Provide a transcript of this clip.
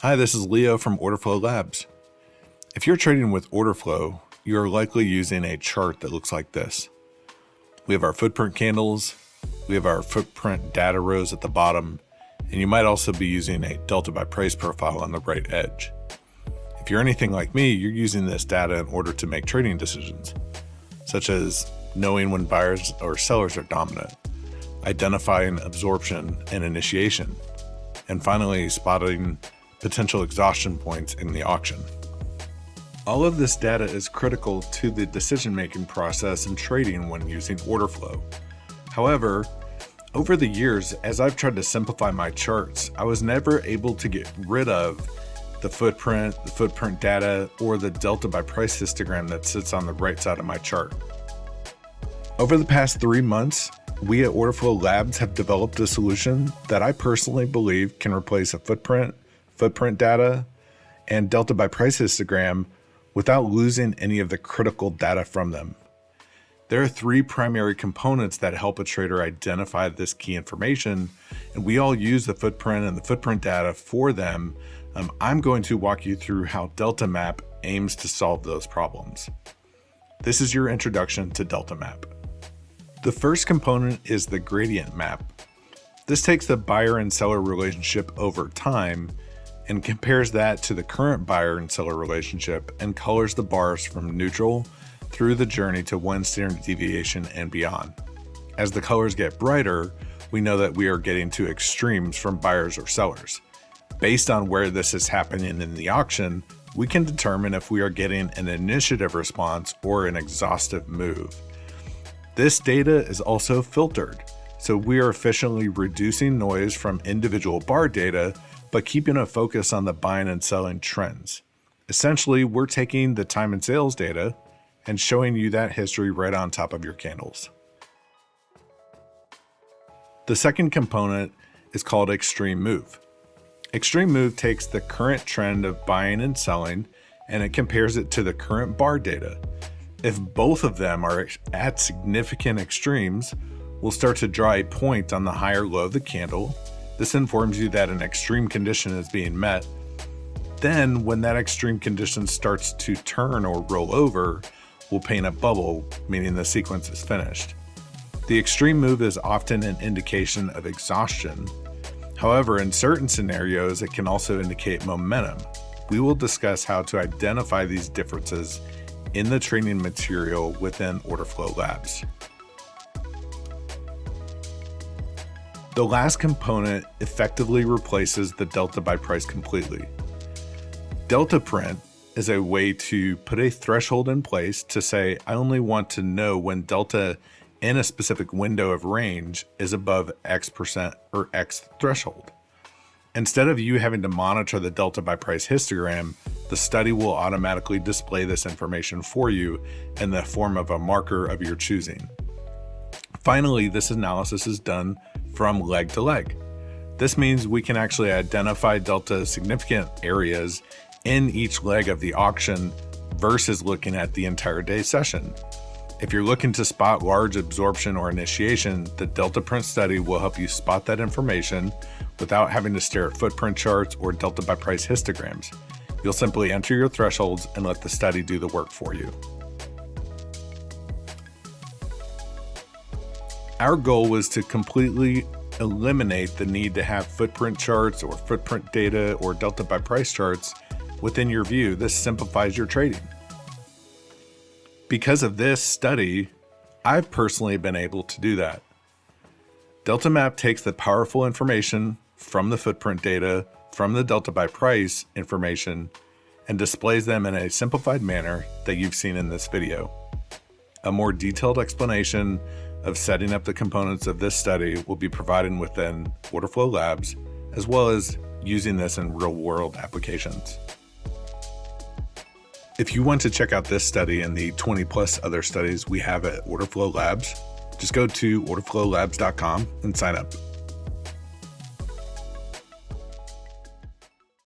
Hi, this is Leo from Order Flow Labs. If you're trading with order flow, you're likely using a chart that looks like this. We have our footprint candles, we have our footprint data rows at the bottom, and you might also be using a delta by price profile on the right edge. If you're anything like me, you're using this data in order to make trading decisions, such as knowing when buyers or sellers are dominant, identifying absorption and initiation, and finally spotting potential exhaustion points in the auction. All of this data is critical to the decision-making process in trading when using order flow. However, over the years, as I've tried to simplify my charts, I was never able to get rid of the footprint data, or the delta by price histogram that sits on the right side of my chart. Over the past 3 months, we at Order Flow Labs have developed a solution that I personally believe can replace a footprint data, and delta by price histogram without losing any of the critical data from them. There are 3 primary components that help a trader identify this key information, and we all use the footprint and the footprint data for them. I'm going to walk you through how DeltaMap aims to solve those problems. This is your introduction to DeltaMap. The first component is the gradient map. This takes the buyer and seller relationship over time and compares that to the current buyer and seller relationship and colors the bars from neutral through the journey to 1 standard deviation and beyond. As the colors get brighter, we know that we are getting to extremes from buyers or sellers. Based on where this is happening in the auction, we can determine if we are getting an initiative response or an exhaustive move. This data is also filtered, so we are efficiently reducing noise from individual bar data, but keeping a focus on the buying and selling trends. Essentially, we're taking the time and sales data and showing you that history right on top of your candles. The second component is called Extreme Move. Extreme Move takes the current trend of buying and selling and it compares it to the current bar data. If both of them are at significant extremes, we'll start to draw a point on the higher low of the candle. This informs you that an extreme condition is being met. Then, when that extreme condition starts to turn or roll over, we'll paint a bubble, meaning the sequence is finished. The extreme move is often an indication of exhaustion. However, in certain scenarios, it can also indicate momentum. We will discuss how to identify these differences in the training material within Order Flow Labs. The last component effectively replaces the delta by price completely. Delta print is a way to put a threshold in place to say, I only want to know when delta in a specific window of range is above X% or X threshold. Instead of you having to monitor the delta by price histogram, the study will automatically display this information for you in the form of a marker of your choosing. Finally, this analysis is done from leg to leg. This means we can actually identify delta significant areas in each leg of the auction versus looking at the entire day session. If you're looking to spot large absorption or initiation, the delta print study will help you spot that information without having to stare at footprint charts or delta by price histograms. You'll simply enter your thresholds and let the study do the work for you. Our goal was to completely eliminate the need to have footprint charts or footprint data or delta by price charts within your view. This simplifies your trading. Because of this study, I've personally been able to do that. DeltaMap takes the powerful information from the footprint data, from the delta by price information, and displays them in a simplified manner that you've seen in this video. A more detailed explanation of setting up the components of this study will be provided within Order Flow Labs, as well as using this in real-world applications. If you want to check out this study and the 20+ other studies we have at Order Flow Labs, just go to orderflowlabs.com and sign up.